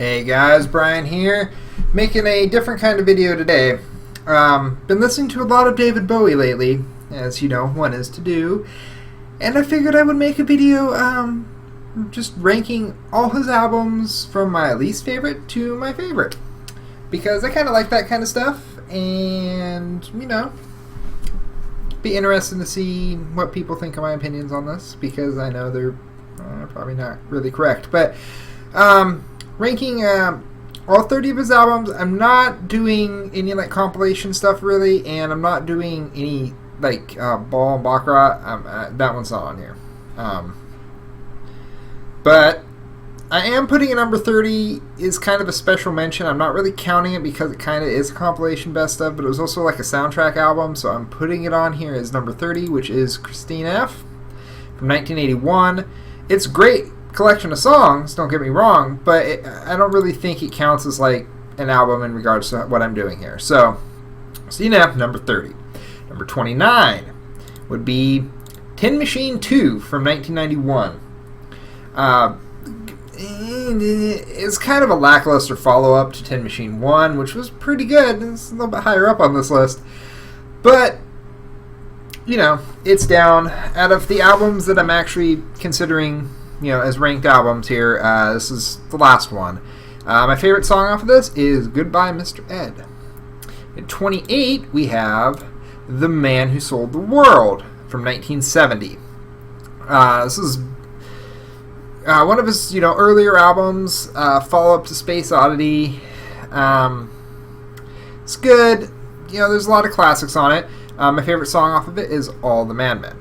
Hey guys, Brian here, making a different kind of video today. Been listening to a lot of David Bowie lately, as you know, one is to do, and I figured I would make a video just ranking all his albums from my least favorite to my favorite, because I kind of like that kind of stuff, and, you know, be interested to see what people think of my opinions on this, because I know they're probably not really correct, but ranking all 30 of his albums. I'm not doing any like compilation stuff really, and I'm not doing any like Ball and Baccarat. That one's not on here. But I am putting a number 30 is kind of a special mention. I'm not really counting it because it kind of is a compilation best of, but it was also like a soundtrack album, so I'm putting it on here as number 30, which is Christine F. from 1981. It's great collection of songs, don't get me wrong, but I don't really think it counts as like an album in regards to what I'm doing here. So, CNF, number 30. Number 29 would be Tin Machine 2 from 1991. It's kind of a lackluster follow-up to Tin Machine 1, which was pretty good. It's a little bit higher up on this list. But, you know, it's down. Out of the albums that I'm actually considering, you know, as ranked albums here, this is the last one. My favorite song off of this is Goodbye, Mr. Ed. At 28, we have The Man Who Sold the World from 1970. This is one of his, you know, earlier albums, follow-up to Space Oddity. It's good. You know, there's a lot of classics on it. My favorite song off of it is All the Madmen.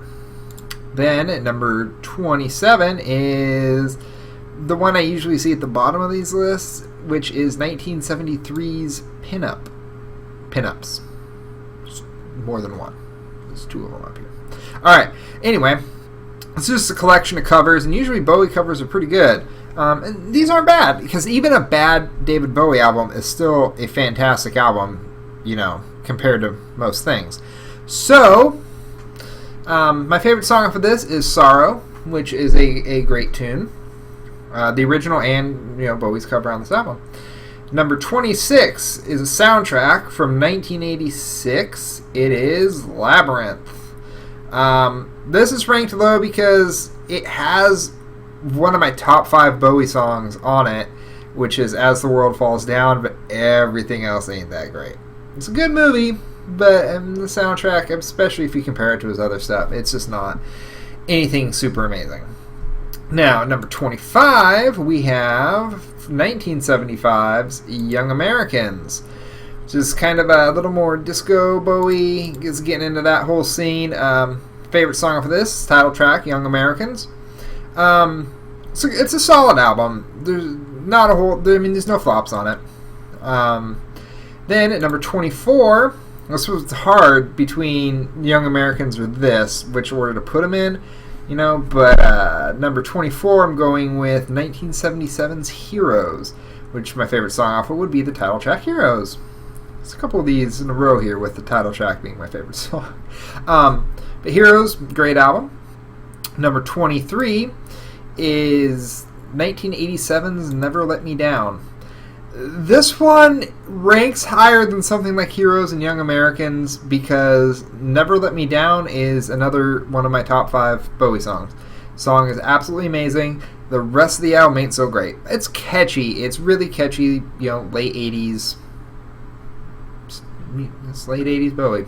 Then at number 27 is the one I usually see at the bottom of these lists, which is 1973's Pinups. Just more than one. There's two of them up here. Alright, anyway, it's just a collection of covers, and usually Bowie covers are pretty good. And these aren't bad, because even a bad David Bowie album is still a fantastic album, you know, compared to most things. So, my favorite song off of this is Sorrow, which is a great tune. The original and, you know, Bowie's cover on this album. Number 26 is a soundtrack from 1986. It is Labyrinth. This is ranked low because it has one of my top 5 Bowie songs on it, which is As the World Falls Down, but everything else ain't that great. It's a good movie, but the soundtrack, especially if you compare it to his other stuff, it's just not anything super amazing. Now, number 25, we have 1975's Young Americans, which is kind of a little more disco Bowie, is getting into that whole scene. Favorite song off of this, title track, Young Americans. So it's a solid album. There's not a whole, there's no flops on it. Then at number 24, this was hard between Young Americans or this, which order to put them in, you know, but number 24, I'm going with 1977's Heroes, which my favorite song off it would be the title track, Heroes. There's a couple of these in a row here with the title track being my favorite song. But Heroes, great album. Number 23 is 1987's Never Let Me Down. This one ranks higher than something like Heroes and Young Americans because Never Let Me Down is another one of my top 5 Bowie songs. The song is absolutely amazing. The rest of the album ain't so great. It's catchy. It's really catchy, you know, late 80s. It's late 80s Bowie.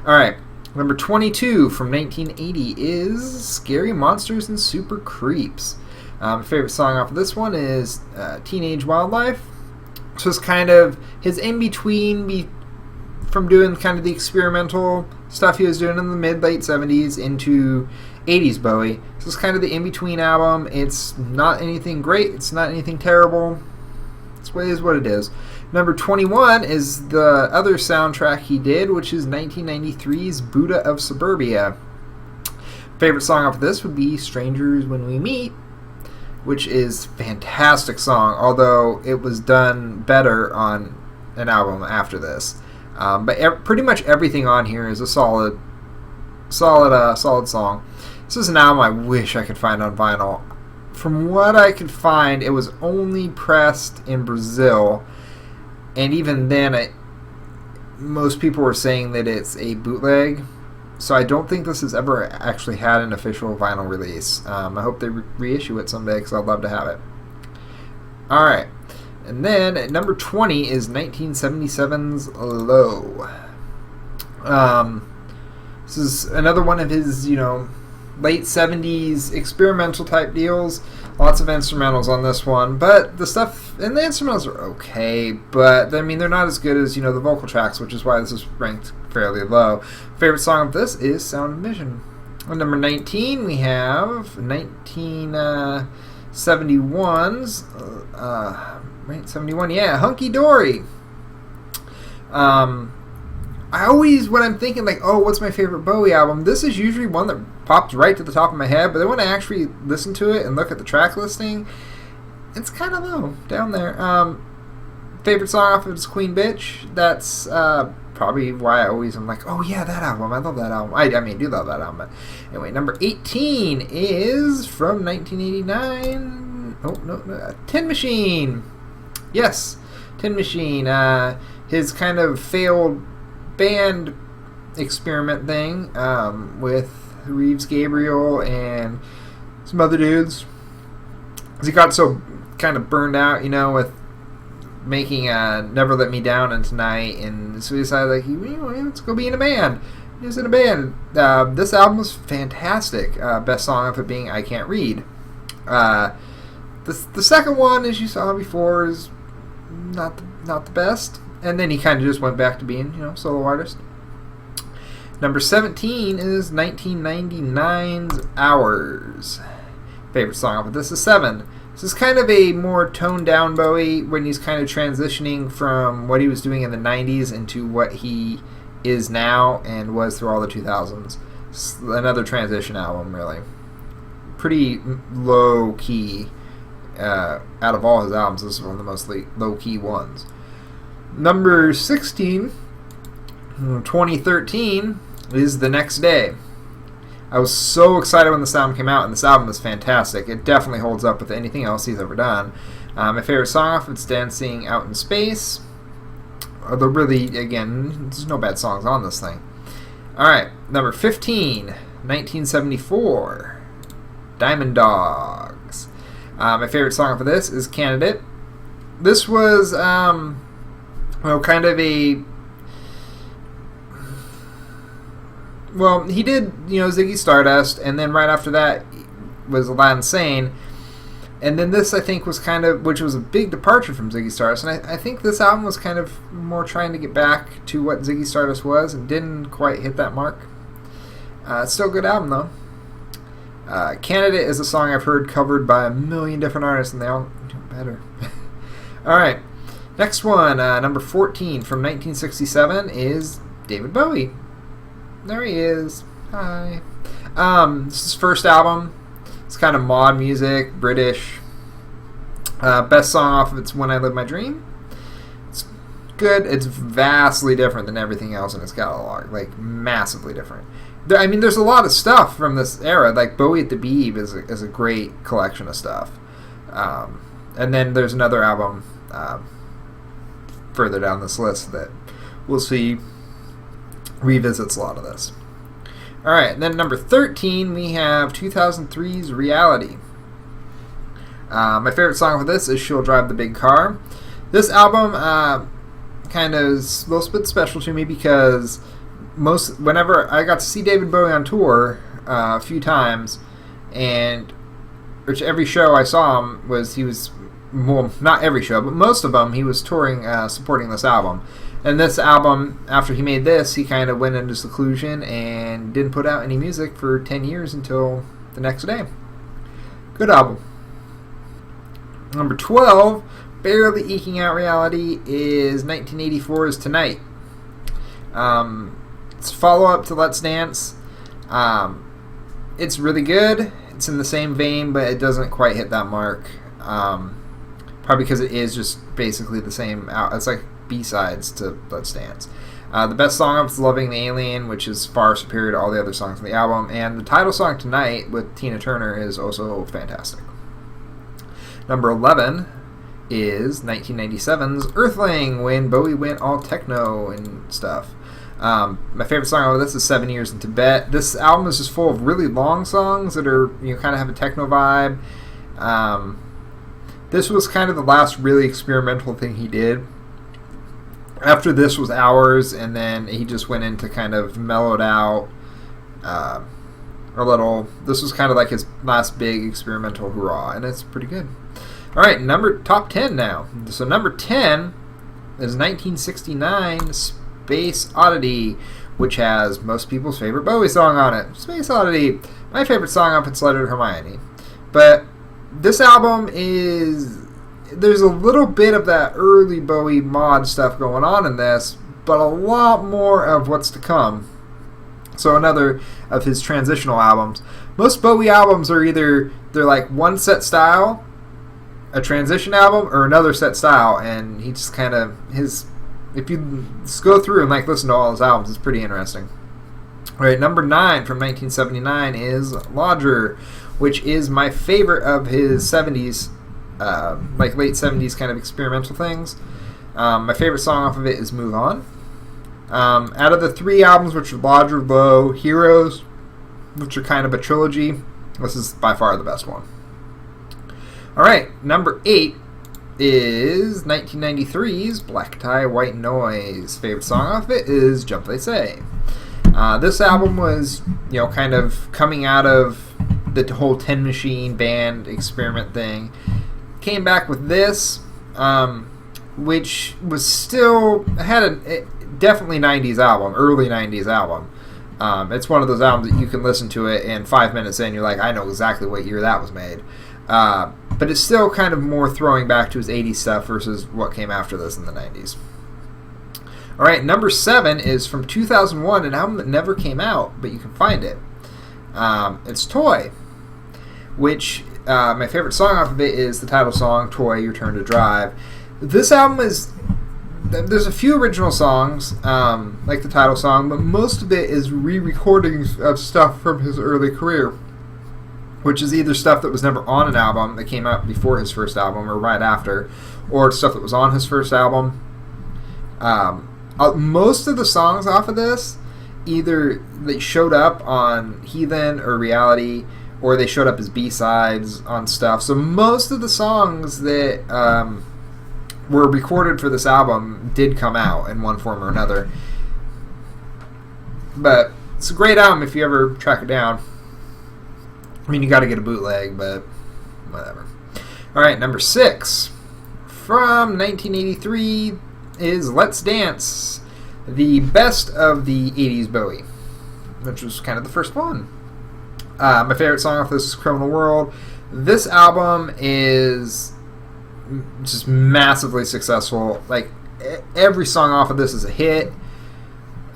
Alright, number 22 from 1980 is Scary Monsters and Super Creeps. My favorite song off of this one is Teenage Wildlife. So it's kind of his in-between from doing kind of the experimental stuff he was doing in the mid-late 70s into 80s Bowie. So it's kind of the in-between album. It's not anything great. It's not anything terrible. It's what it is. Number 21 is the other soundtrack he did, which is 1993's Buddha of Suburbia. Favorite song off of this would be Strangers When We Meet, which is a fantastic song, although it was done better on an album after this. But pretty much everything on here is a solid song. This is an album I wish I could find on vinyl from what I could find, it was only pressed in Brazil, and even then, most people were saying that it's a bootleg. So I don't think this has ever actually had an official vinyl release. I hope they reissue it someday because I'd love to have it. All right, and then at number 20 is 1977's "Low." This is another one of his, late 70s experimental type deals. Lots of instrumentals on this one, but the stuff and the instrumentals are okay, but I mean they're not as good as the vocal tracks, which is why this is ranked fairly low. Favorite song of this is "Sound and Vision." On number 19 we have 1971's right, 71, yeah, "Hunky Dory." I always, when I'm thinking like, oh, what's my favorite Bowie album, this is usually one that pops right to the top of my head, but then when I actually listen to it and look at the track listing, it's kind of low, down there. Favorite song off of it is "Queen Bitch." That's probably why I always am like, oh yeah, that album, I love that album. I do love that album, but anyway, number 18 is from 1989, no, Tin Machine. Yes, Tin Machine, his kind of failed band experiment thing with Reeves Gabriel and some other dudes. He got so kind of burned out, with making "Never Let Me Down" and "Tonight," and so he decided let's go be in a band. He was in a band. This album was fantastic. Best song of it being "I Can't Read." The second one, as you saw before, is not the best. And then he kind of just went back to being, solo artist. Number 17 is 1999's "Hours." Favorite song off of this is "Seven." This is kind of a more toned down Bowie when he's kind of transitioning from what he was doing in the 90s into what he is now and was through all the 2000s. It's another transition album, really. Pretty low key. Out of all his albums, this is one of the most low key ones. Number 16, 2013, is "The Next Day." I was so excited when this album came out, and this album is fantastic. It definitely holds up with anything else he's ever done. My favorite song off it's "Dancing Out in Space." Although really, again, there's no bad songs on this thing. Alright, number 15, 1974, "Diamond Dogs." My favorite song off of this is "Candidate." This was kind of a... Well, he did, Ziggy Stardust, and then right after that was Aladdin Sane. And then this, I think, was kind of... which was a big departure from Ziggy Stardust. And I think this album was kind of more trying to get back to what Ziggy Stardust was and didn't quite hit that mark. It's still a good album, though. "Candidate" is a song I've heard covered by a million different artists, and they all do better. Alright. Next one, number 14 from 1967 is David Bowie. There he is. Hi. This is his first album. It's kind of mod music, British. Best song off of it's "When I Live My Dream." It's good. It's vastly different than everything else in his catalog. Like, massively different. There's a lot of stuff from this era. Like, Bowie at the Beeb is a great collection of stuff. And then there's another album further down this list that we'll see revisits a lot of this. Alright, and then number 13 we have 2003's "Reality." My favorite song for this is "She'll Drive the Big Car." This album kind of is a little bit special to me because whenever I got to see David Bowie on tour a few times, and every show I saw him he was well, not every show, but most of them, he was touring, supporting this album. And this album, after he made this, he kind of went into seclusion and didn't put out any music for 10 years until The Next Day. Good album. Number 12, barely eking out reality, is 1984's "Tonight." It's a follow-up to Let's Dance. It's really good. It's in the same vein, but it doesn't quite hit that mark. Probably because it is just basically the same. It's like B-sides to Let's Dance. The best song is "Loving the Alien," which is far superior to all the other songs on the album. And the title song "Tonight" with Tina Turner is also fantastic. Number 11 is 1997's Earthling, when Bowie went all techno and stuff. My favorite song out of this is 7 Years in Tibet. This album is just full of really long songs that are, kind of have a techno vibe. This was kind of the last really experimental thing he did. After this was Hours, and then he just went into kind of mellowed out a little. This was kind of like his last big experimental hurrah, and it's pretty good. All right, top 10 now. So number 10 is 1969 Space Oddity, which has most people's favorite Bowie song on it. Space Oddity, my favorite song off It's Letter to Hermione. But this album there's a little bit of that early Bowie mod stuff going on in this, but a lot more of what's to come. So another of his transitional albums. Most Bowie albums are either, they're like one set style, a transition album, or another set style, and he just kind of, if you just go through and listen to all his albums, it's pretty interesting. All right, number 9 from 1979 is Lodger, which is my favorite of his 70s, late 70s kind of experimental things. My favorite song off of it is Move On. Out of the 3 albums, which are Lodger, Low, Heroes, which are kind of a trilogy, this is by far the best one. All right, number 8 is 1993's Black Tie, White Noise. Favorite song off of it is Jump They Say. This album was, kind of coming out of the whole Tin Machine band experiment thing. Came back with this, which was still definitely 90s album, early 90s album. It's one of those albums that you can listen to it, and 5 minutes in, you're like, I know exactly what year that was made. But it's still kind of more throwing back to his 80s stuff versus what came after this in the 90s. All right, number 7 is from 2001, an album that never came out, but you can find it. It's Toy, which my favorite song off of it is the title song, Toy, Your Turn to Drive. This album there's a few original songs, like the title song, but most of it is re-recordings of stuff from his early career, which is either stuff that was never on an album that came out before his first album or right after, or stuff that was on his first album. Most of the songs off of this, either they showed up on Heathen or Reality, or they showed up as B-sides on stuff. So most of the songs that were recorded for this album did come out in one form or another. But it's a great album if you ever track it down. I mean, you got to get a bootleg, but whatever. All right, number 6 from 1983 is Let's Dance, the best of the 80s Bowie, which was kind of the first one. My favorite song off this is Criminal World. This album is just massively successful. Every song off of this is a hit.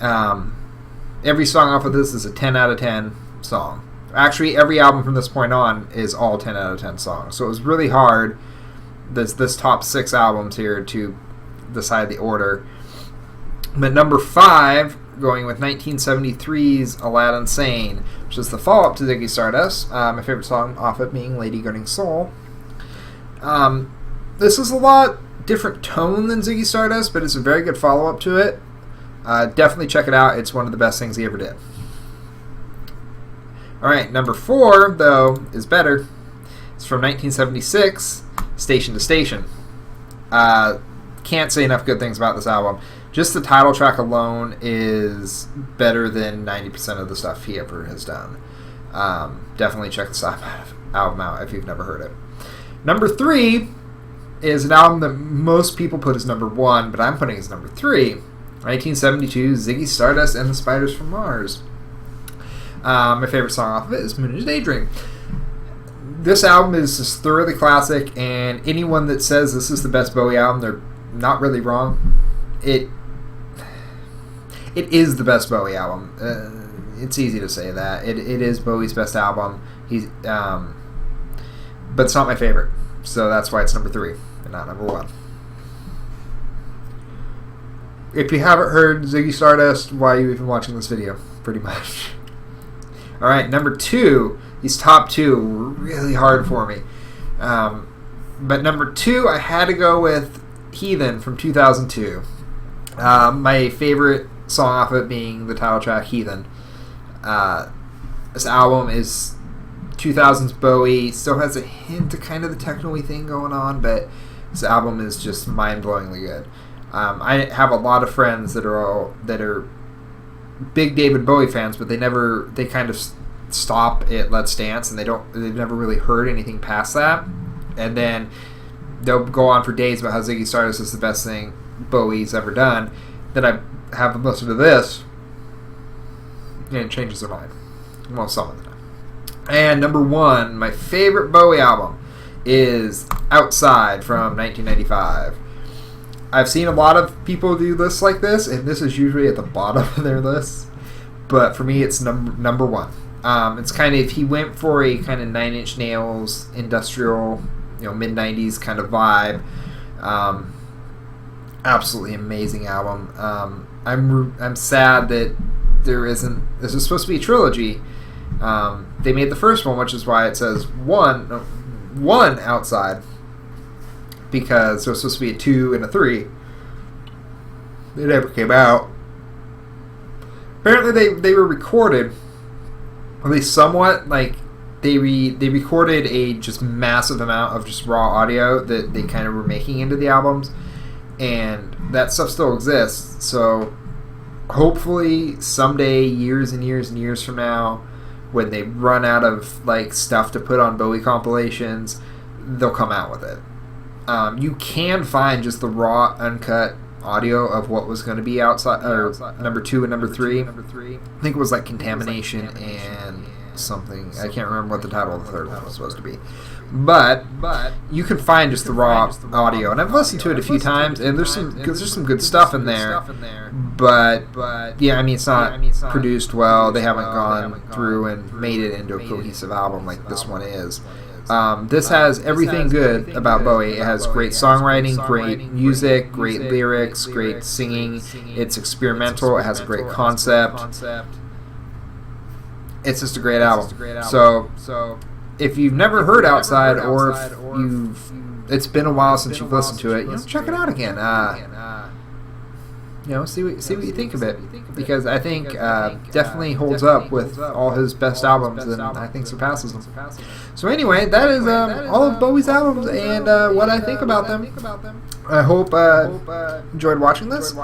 Every song off of this is a 10 out of 10 song. Actually, every album from this point on is all 10 out of 10 songs. So it was really hard, this top 6 albums here, to decide the order. But number 5, going with 1973's Aladdin Sane, which is the follow-up to Ziggy Stardust. My favorite song off it being Lady Gunning Soul. This is a lot different tone than Ziggy Stardust, but it's a very good follow-up to it. Definitely check it out. It's one of the best things he ever did. Alright, number 4, though, is better. It's from 1976, Station to Station. Can't say enough good things about this album. Just the title track alone is better than 90% of the stuff he ever has done. Definitely check this album out if you've never heard it. Number 3 is an album that most people put as number 1, but I'm putting as number 3. 1972, Ziggy Stardust and the Spiders from Mars. My favorite song off of it is Moon and Daydream. This album is just thoroughly classic, and anyone that says this is the best Bowie album, they're not really wrong. It is the best Bowie album. It's easy to say that. It is Bowie's best album. But it's not my favorite, so that's why it's number 3 and not number 1. If you haven't heard Ziggy Stardust, why are you even watching this video? Pretty much. Alright, number 2. These top 2 were really hard for me. But number 2, I had to go with Heathen from 2002. My favorite song off it being the title track, Heathen. This album is 2000s Bowie. Still has a hint of kind of the techno-y thing going on, but this album is just mind-blowingly good. I have a lot of friends that are big David Bowie fans, but they kind of stop at Let's Dance, and they've never really heard anything past that. And then they'll go on for days about how Ziggy Stardust is the best thing Bowie's ever done. Then I have them listen to this, and it changes their mind. Well, some of the time. And number 1, my favorite Bowie album is Outside from 1995. I've seen a lot of people do lists like this, and this is usually at the bottom of their lists. But for me, it's number 1. It's kind of, he went for a kind of 9 Inch Nails, industrial, mid-90s kind of vibe. Absolutely amazing album. I'm sad that this is supposed to be a trilogy. They made the first one, which is why it says one Outside, because there was supposed to be a 2 and a 3. They never came out. Apparently they were recorded, at least somewhat, like they recorded a just massive amount of just raw audio that they kind of were making into the albums, and that stuff still exists. So hopefully someday, years and years and years from now, when they run out of like stuff to put on Bowie compilations, they'll come out with it. You can find just the raw, uncut audio of what was going to be outside, or number 2 and number 3. I think it was like Contamination and something. I can't remember what the title of the third one was supposed to be. But you can find just the raw audio, and I've listened to it a few times, and there's some good stuff in there. But yeah, I mean, it's not produced well. They haven't gone through and made it into a cohesive album like this one is. This has everything good about Bowie. It has great songwriting, great music, great lyrics, great singing. It's experimental. It has a great concept. It's just a great album. So if you've never heard Outside, or if it's been a while since you've listened to it, check it out again. See what you think of it, because I think definitely holds up with all his best albums, and I think surpasses them. So anyway, that is all of Bowie's albums and what I think about them. I hope enjoyed watching this.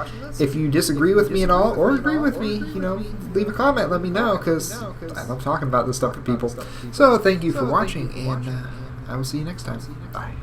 If you disagree with me at all or agree with me, leave a comment, let me know, because I love talking about this stuff with people. So thank you for watching, and I will see you next time. Bye.